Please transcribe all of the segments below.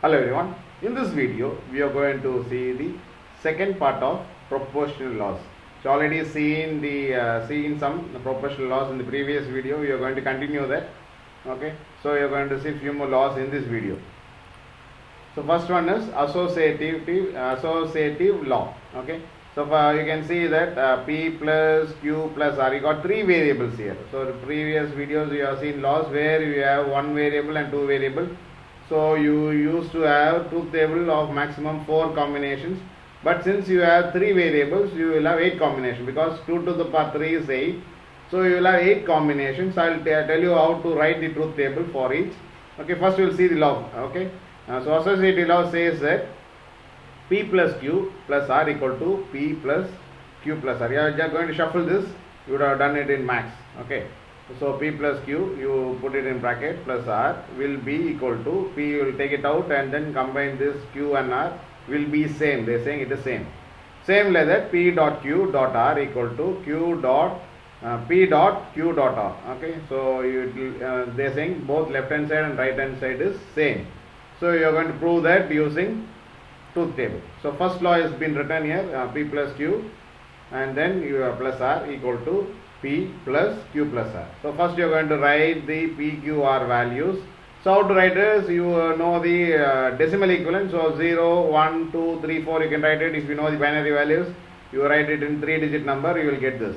Hello everyone. In this video, we are going to see the second part of proportional laws. So already seen some proportional laws in the previous video. We are going to continue that. Okay. So you are going to see few more laws in this video. So first one is associative law. Okay. So you can see that P plus Q plus R. You got three variables here. So the previous videos you have seen laws where you have one variable and two variables. So you used to have truth table of maximum 4 combinations, but since you have 3 variables, you will have 8 combinations, because 2 to the power 3 is 8. So you will have 8 combinations. I will tell you how to write the truth table for each. Okay, first we will see the law. Okay, so associative law says that P plus Q plus R equal to P plus Q plus R. You are just going to shuffle this. You would have done it in max. Okay. So P plus Q, you put it in bracket, plus R will be equal to P, you will take it out and then combine this Q and R will be same. They are saying it is same. Same like that, P dot Q dot R equal to Q dot P dot Q dot R. Okay, so they are saying both left hand side and right hand side is same. So you are going to prove that using truth table. So first law has been written here, P plus Q, and then you have plus R equal to P plus Q plus R. So first you are going to write the P, Q, R values. So how to write is, you know the decimal equivalent. So 0, 1, 2, 3, 4, you can write it. If you know the binary values, you write it in 3-digit number, you will get this.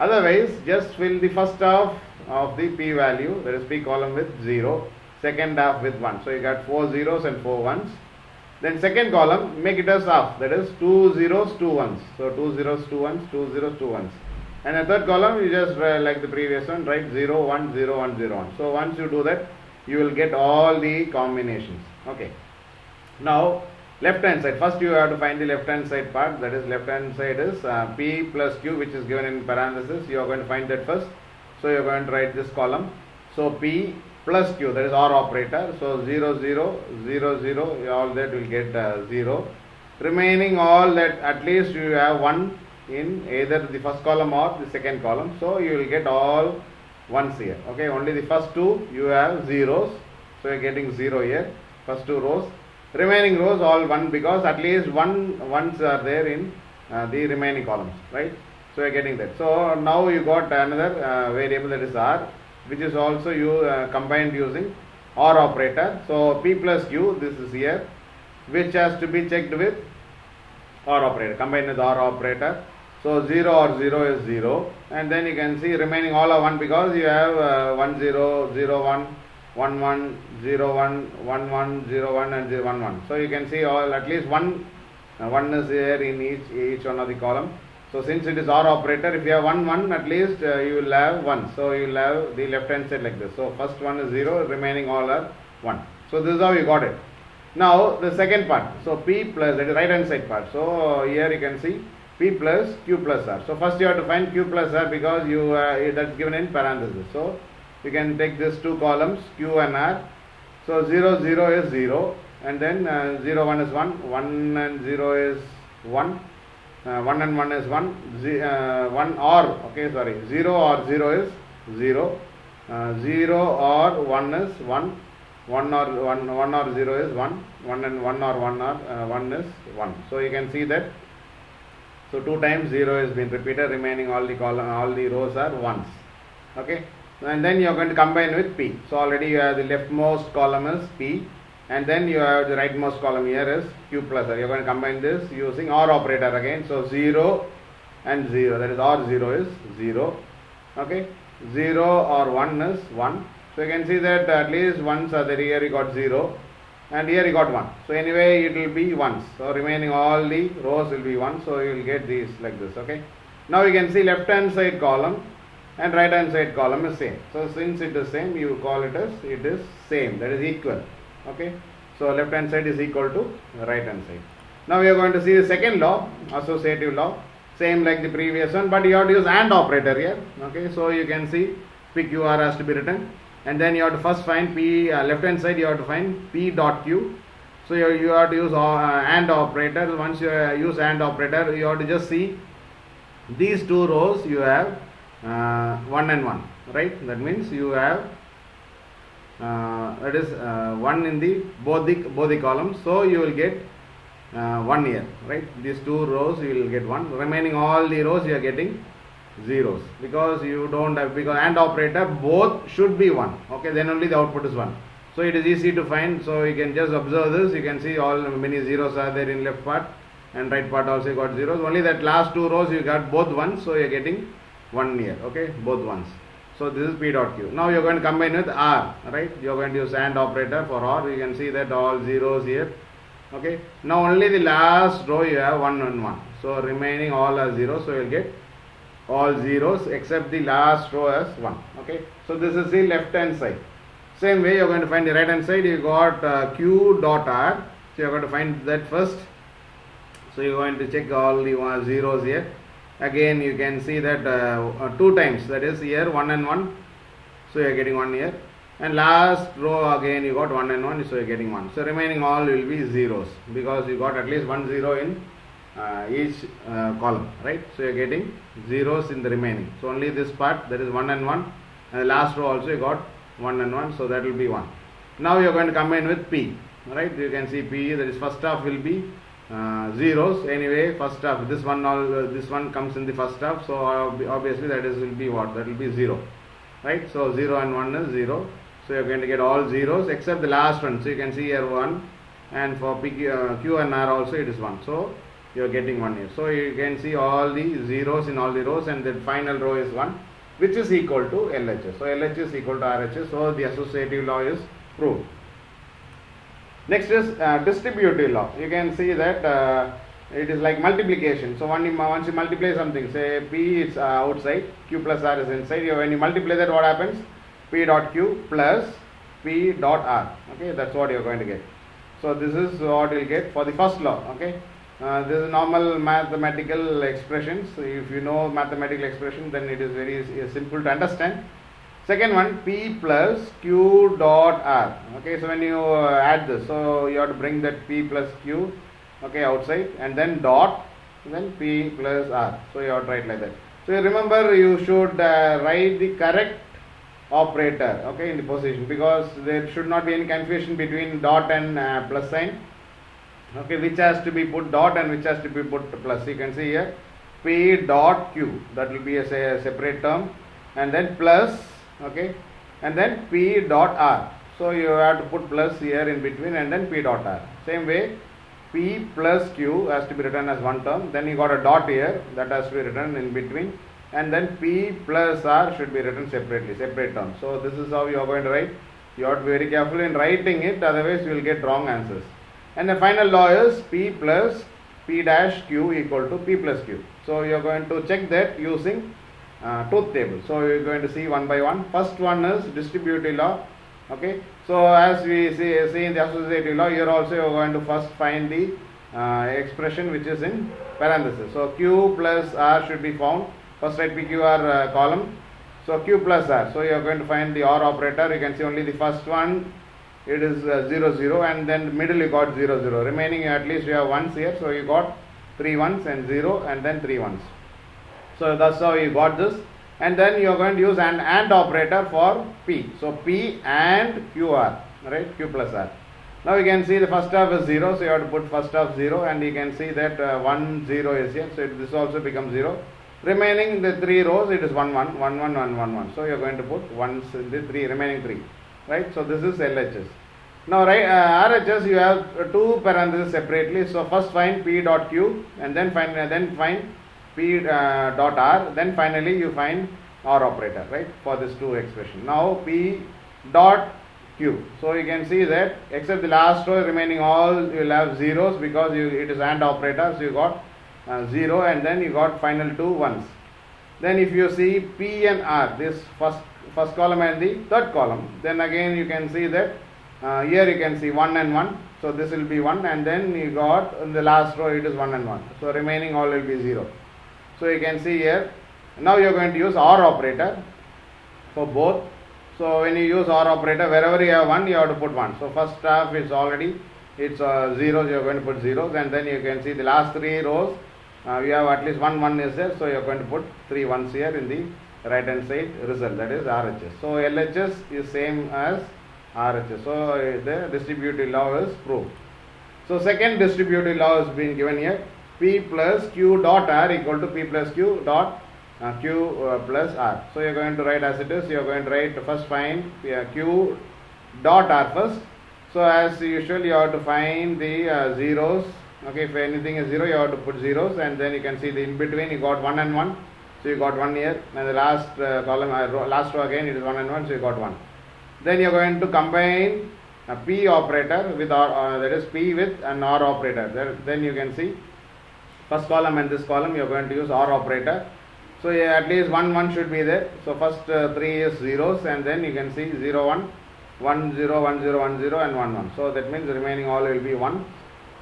Otherwise, just fill the first half of the P value, that is P column, with 0, second half with 1. So you got 4 zeros and 4 ones. Then second column, make it as half, that is 2 zeros, 2 ones. So 2 zeros, 2 ones, 2 zeros, 2 ones. And the third column, you just like the previous one, write 0, 1, 0, 1, 0, 1. So once you do that, you will get all the combinations. Okay. Now, left hand side. First you have to find the left hand side part. That is, left hand side is P plus Q, which is given in parenthesis. You are going to find that first. So you are going to write this column. So P plus Q, that is OR operator. So 0, 0, 0, 0, all that will get 0. Remaining all that, at least you have 1 in either the first column or the second column. So you will get all ones here. Okay, only the first two you have zeros. So you are getting 0 here. First 2 rows. Remaining rows all 1, because at least ones are there in the remaining columns. Right? So you are getting that. So now you got another variable, that is R, which is also you combined using OR operator. So P plus Q, this is here, which has to be checked with OR operator, combined with OR operator. So 0 or 0 is 0, and then you can see remaining all are 1, because you have 1 0, 0 1, 1 1, 0 1, 1 1, 0 1 and 0 1 1. So you can see all, at least one is here in each one of the column. So since it is OR operator, if you have 1 1, at least you will have 1. So you will have the left hand side like this. So first one is 0, remaining all are 1. So this is how you got it. Now the second part. So P plus, that is right hand side part. So here you can see P plus Q plus R. So first you have to find Q plus R, because you that's given in parenthesis. So you can take these two columns, Q and R. So 0 0 is 0, and then 0 1 is 1, 1 and 0 is 1, 1 and 1 is 1, 1 or, okay, sorry, 0 or 0 is 0, 0 or 1 is 1, 1 or 0 is 1, 1 and 1 or 1 is 1. So you can see that. So 2 times 0 has been repeated, remaining all the rows are 1s. Okay, and then you are going to combine with P. So already you have the leftmost column is P, and then you have the rightmost column here is Q plus R. You are going to combine this using OR operator again. So 0 and 0, that is OR 0 is 0. Okay, 0 or 1 is 1. So you can see that at least ones are there. Here you got 0, and here you got 1. So anyway it will be 1s. So remaining all the rows will be 1. So you will get these like this. Okay. Now you can see left hand side column and right hand side column is same. So since it is same, you call it as it is same, that is equal. Okay. So left hand side is equal to right hand side. Now we are going to see the second law, associative law. Same like the previous one, but you have to use AND operator here. Okay. So you can see PQR has to be written. And then you have to first find P, left hand side you have to find P dot Q. So you have to use AND operator. Once you use AND operator, you have to just see these two rows you have 1 and 1, right? That means you have that is 1 in the both the columns, so you will get 1 here, right? These 2 rows you will get 1, remaining all the rows you are getting zeros, because you don't have, because AND operator both should be 1, okay, then only the output is 1. So it is easy to find, so you can just observe this, you can see all many zeros are there in left part, and right part also you got zeros, only that last 2 rows you got both 1s, so you are getting 1 here, okay, both 1s. So this is P dot Q. Now you are going to combine with R, right? You are going to use AND operator for R. You can see that all zeros here. Okay. Now only the last row you have 1 and 1. So remaining all are zeros. So you will get all zeros except the last row as 1. Okay. So this is the left hand side. Same way you are going to find the right hand side. You got Q dot R. So you are going to find that first. So you are going to check all the zeros here. Again you can see that 2 times, that is here 1 and 1, so you are getting 1 here, and last row again you got 1 and 1, so you are getting 1. So remaining all will be zeros, because you got at least 1 0 in each column, right? So you are getting zeros in the remaining. So only this part, that is 1 and 1, and the last row also you got 1 and 1, so that will be 1. Now you are going to combine with P, right? You can see P, that is first half will be zeros anyway. First half, this one comes in the first half, so obviously that is will be what? That will be 0, right? So 0 and 1 is 0, so you are going to get all zeros except the last one. So you can see here 1, and for Q and R also it is 1, so you are getting 1 here. So you can see all the zeros in all the rows, and the final row is 1, which is equal to LHS. So LHS is equal to RHS, so the associative law is proved. Next is distributive law. You can see that it is like multiplication. So once you multiply something, say P is outside, Q plus R is inside. When you multiply that, what happens? P dot Q plus P dot R. Okay, that's what you are going to get. So this is what you will get for the first law. Okay, this is normal mathematical expressions. So if you know mathematical expression, then it is very simple to understand. Second one, P plus Q dot R. Okay, so when you add this, so you have to bring that P plus Q, okay, outside, and then dot, then P plus R. So you have to write like that. So you remember, you should write the correct operator, okay, in the position, because there should not be any confusion between dot and plus sign. Okay, which has to be put dot and which has to be put plus. You can see here P dot Q, that will be a separate term, and then plus, okay, and then P dot R. So you have to put plus here in between, and then P dot R. Same way, P plus Q has to be written as one term, then you got a dot here, that has to be written in between, and then P plus R should be written separately, separate term. So this is how you are going to write. You have to be very careful in writing it, otherwise you will get wrong answers. And the final law is P plus P dash Q equal to P plus Q. So you are going to check that using truth table. So you are going to see one by one. First one is distributive law. Okay, so as we see in the associative law, here also you are going to first find the expression which is in parenthesis. So Q plus R should be found. First write PQR column. So Q plus R. So you are going to find the OR operator. You can see only the first one, it is 0 0, and then middle you got 0 0. Remaining at least you have ones here. So you got 3 ones and 0, and then 3 ones. So that's how you got this. And then you are going to use an AND operator for P. So P and QR, right? Q plus R. Now you can see the first half is 0, so you have to put first half 0, and you can see that 1 0 is here. So this also becomes 0. Remaining the 3 rows, it is 1 1 1 1 1 1 1. So you are going to put ones in the remaining 3, right? So this is LHS. Now RHS, you have 2 parentheses separately. So first find P dot Q, and then find P dot R, then finally you find OR operator, right, for this 2 expression. Now P dot Q. So you can see that except the last row, remaining all you will have zeros, because it is AND operator. So you got 0, and then you got final 2 ones. Then if you see P and R, this first column and the third column, then again you can see that here you can see 1 and 1. So this will be 1, and then you got in the last row it is 1 and 1. So remaining all will be 0. So you can see here, now you are going to use OR operator for both. So when you use OR operator, wherever you have 1, you have to put 1. So first half is already, it's zeros, you are going to put zeros, and then you can see the last 3 rows, you have at least 1 is there, so you are going to put 3 ones here in the right hand side result, that is RHS. So LHS is same as RHS. So the distributive law is proved. So second distributive law has been given here. P plus Q dot R equal to P plus Q dot Q plus R. So you are going to write as it is. You are going to write first find Q dot R first. So as usual you have to find the zeros. Okay, if anything is 0 you have to put zeros, and then you can see the in between you got 1 and 1. So you got 1 here, and the last column last row again it is 1 and 1, so you got 1. Then you are going to combine a P operator with R, that is P with an R operator. Then you can see first column and this column you are going to use R operator. So at least 1 should be there. So first 3 is zeros, and then you can see 0 1 1 0 1 0 1 0 and 1 1. So that means the remaining all will be 1.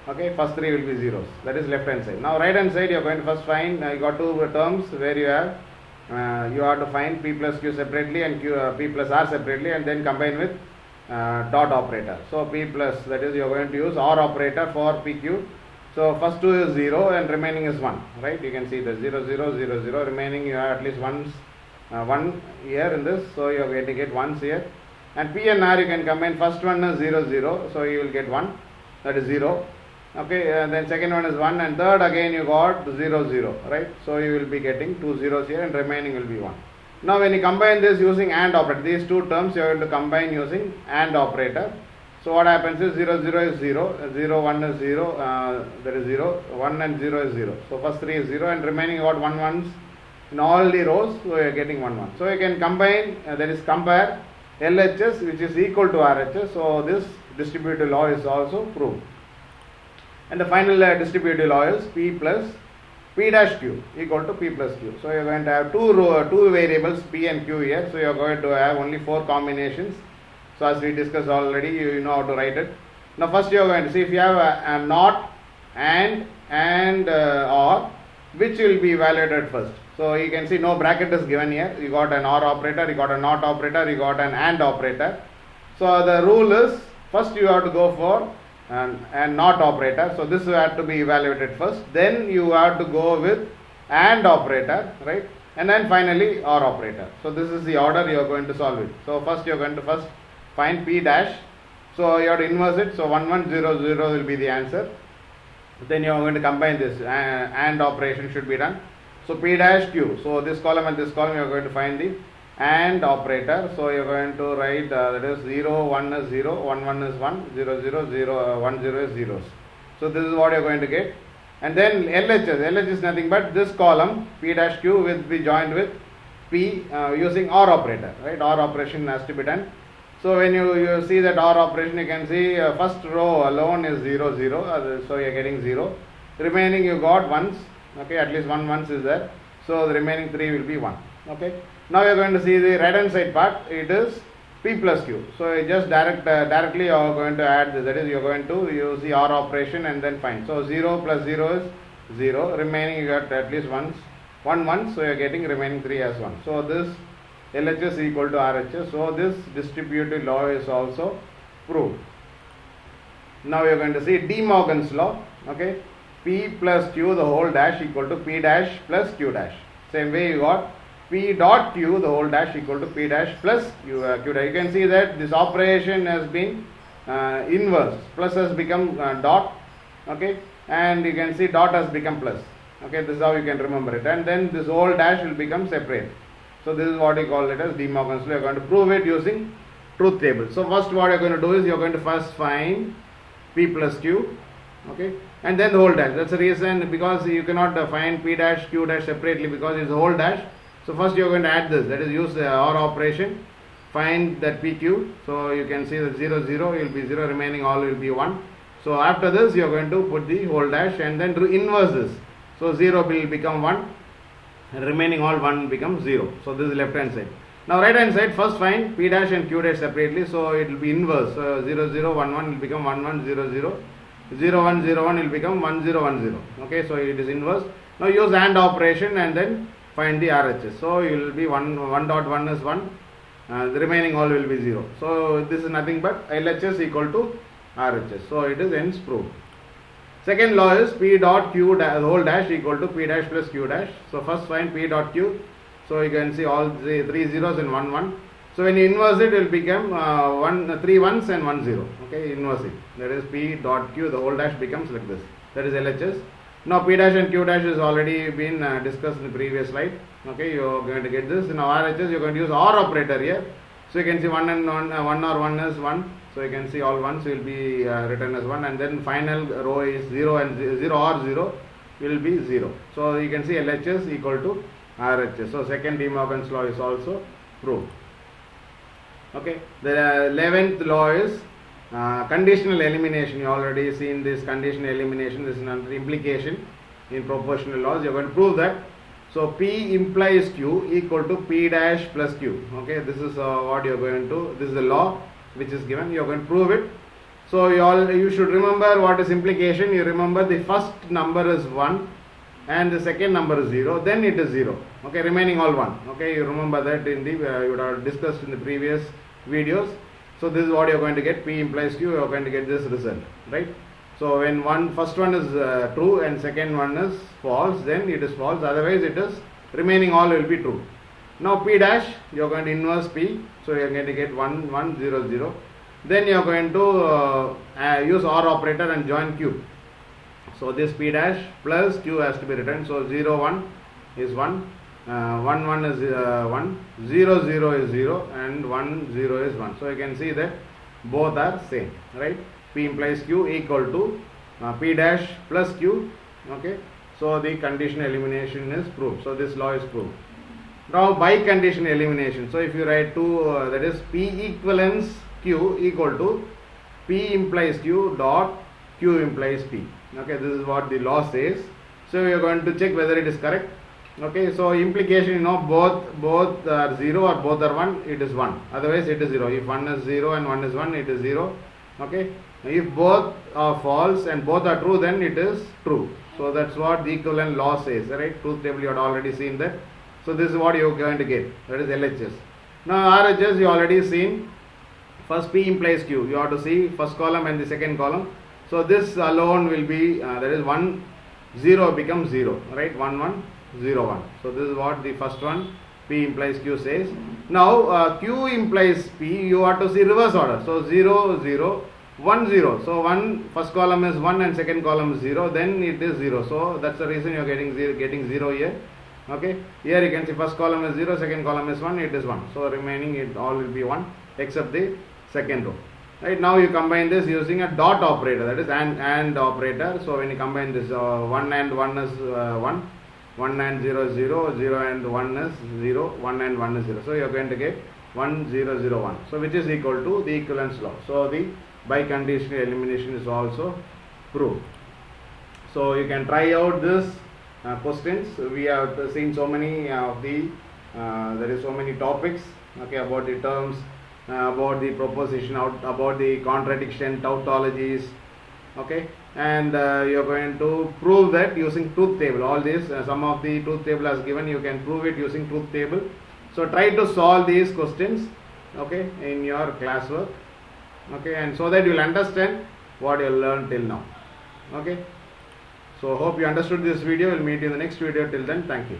Okay, first 3 will be zeros. That is left hand side. Now right hand side you are going to first find, you got two terms where you have to find P plus Q separately and P plus R separately, and then combine with dot operator. So P plus, that is you are going to use R operator for PQ. So first 2 is 0 and remaining is 1, right? You can see the 0 0 0 0, remaining you have at least 1 here in this, so you are going to get 1s here. And P and R you can combine, first one is 0 0, so you will get 1, that is 0. Okay, and then second one is 1, and third again you got 0 0, right? So you will be getting 2 zeros here and remaining will be 1. Now when you combine this using AND operator, these two terms you are going to combine using AND operator. So what happens is 0 0 is 0, 0 1 is 0, that is 0, 1 and 0 is 0. So first 3 is 0 and remaining you got 1 1s in all the rows, so you are getting 1 1. So you can combine, that is compare LHS which is equal to RHS. So this distributive law is also proved. And the final distributive law is P plus P dash Q equal to P plus Q. So you are going to have two variables P and Q here. So you are going to have only 4 combinations. So as we discussed already, you know how to write it. Now first you are going to see if you have a not and or, which will be evaluated first. So you can see no bracket is given here. You got an OR operator, you got a NOT operator, you got an AND operator. So the rule is first you have to go for and NOT operator. So this have to be evaluated first. Then you have to go with AND operator, right? And then finally OR operator. So this is the order you are going to solve it. So first you are going to first find P dash. So you have to inverse it. So 1 1 0 0 will be the answer. Then you are going to combine this AND operation should be done. So P dash Q. So this column and this column you are going to find the AND operator. So you are going to write that is 0 1 is 0, 1 1 is 1, 0 0 0 1 0 is zeros. So this is what you are going to get. And then LHS is nothing but this column P dash Q will be joined with P using OR operator, right? OR operation has to be done. So when you see that OR operation, you can see first row alone is 0 0, so you are getting 0. Remaining you got ones, okay, at least 1 1s is there. So the remaining 3 will be 1. Okay. Now you are going to see the right hand side part. It is P plus Q. So you just directly you are going to add this. That is, you are going to use the OR operation and then find. So 0 plus 0 is 0. Remaining you got at least 1 1. So you are getting remaining 3 as 1. So this LHS equal to RHS. So this distributive law is also proved. Now you are going to see De Morgan's law. Okay. P plus Q the whole dash equal to P dash plus Q dash. Same way you got P dot Q the whole dash equal to P dash plus Q dash. You can see that this operation has been inverse. Plus has become dot. Okay. And you can see dot has become plus. Okay. This is how you can remember it. And then this whole dash will become separate. So this is what we call it as De Morgan's law. You are going to prove it using truth table. So first what you are going to do is you are going to first find P plus Q. Okay. And then the whole dash. That's the reason, because you cannot find P dash Q dash separately because it's the whole dash. So first you are going to add this. That is, use the OR operation. Find that PQ. So you can see that 0 0 will be 0. Remaining all will be 1. So after this you are going to put the whole dash and then inverse this. So 0 will become 1. And remaining all 1 becomes 0. So this is left hand side. Now right hand side, first find P dash and Q dash separately. So it will be inverse. 0 0 1 1 will become 1 1 0 0. 0 1 0 1 will become 1 0 1 0. Okay, so it is inverse. Now use AND operation and then find the RHS. So you will be 1 dot 1 is 1. The remaining all will be 0. So this is nothing but LHS equal to RHS. So it is hence proved. Second law is P dot Q dash, whole dash equal to P dash plus Q dash. So first find P dot Q. So you can see all the 3 zeros and 1 1. So when you inverse it, it will become 3 ones and 1 0. Okay, inverse it. That is P dot Q, the whole dash becomes like this. That is LHS. Now P dash and Q dash has already been discussed in the previous slide. Okay, you are going to get this. Now RHS, you are going to use OR operator here. So you can see 1 and 1 or 1 is 1. So you can see all 1s will be written as 1, and then final row is 0 and 0 or 0 will be 0. So you can see LHS equal to RHS. So second De Morgan's law is also proved. Okay, the 11th law is conditional elimination. You already seen this conditional elimination. This is another implication in proportional laws. You are going to prove that. So P implies Q equal to P dash plus Q. Okay, this is what you are going to. This is the law which is given. You are going to prove it. So you should remember what is implication. You remember the first number is 1 and the second number is 0. Then it is 0. Okay, remaining all 1. Okay, you remember that in the you would have discussed in the previous videos. So this is what you are going to get. P implies Q. You are going to get this result, right? So when first one is true and second one is false, then it is false. Otherwise, it is remaining all will be true. Now P dash, you are going to inverse P. So you are going to get 1 1 0 0. Then you are going to use OR operator and join Q. So this P dash plus Q has to be written. So 0 1 is 1. 1 1 is 1, 0 0 is 0, and 1 0 is 1. So you can see that both are same, right? P implies Q equal to P dash plus Q. Okay, so the conditional elimination is proved. So this law is proved. Now by conditional elimination, so if you write that is P equivalence Q equal to P implies Q dot Q implies P. Okay, this is what the law says. So you are going to check whether it is correct. Okay, so implication, both are 0 or both are 1, it is 1. Otherwise it is 0. If 1 is 0 and 1 is 1, it is 0. Okay, if both are false and both are true, then it is true. So that's what the equivalent law says, right? Truth table you had already seen that. So this is what you are going to get. That is LHS. Now RHS you already seen. First P implies Q. You have to see first column and the second column. So this alone will be that is 1 0 becomes 0, right? 1 1 0 1. So this is what the first one P implies Q says. Now Q implies P, you have to see reverse order. So 0 0 1 0. So first column is 1 and second column is 0. Then it is 0. So that's the reason you are getting 0 here. Okay. Here you can see first column is 0, second column is 1. It is 1. So remaining it all will be 1 except the second row. Right, now you combine this using a dot operator, that is and operator. So when you combine this 1 and 1 is 1, 1 and 0 is 0, 0 and 1 is 0, 1 and 1 is 0. So you are going to get 1 0 0 1. So which is equal to the equivalence law. So the biconditional elimination is also proved. So you can try out this questions. We have seen so many of there is so many topics, okay, about the terms, about the proposition, about the contradiction, tautologies, okay, and you are going to prove that using truth table. All this, some of the truth table as given, you can prove it using truth table. So try to solve these questions, okay, in your classwork, okay, and so that you will understand what you learned till now, okay. So hope you understood this video. We'll meet you in the next video. Till then, thank you.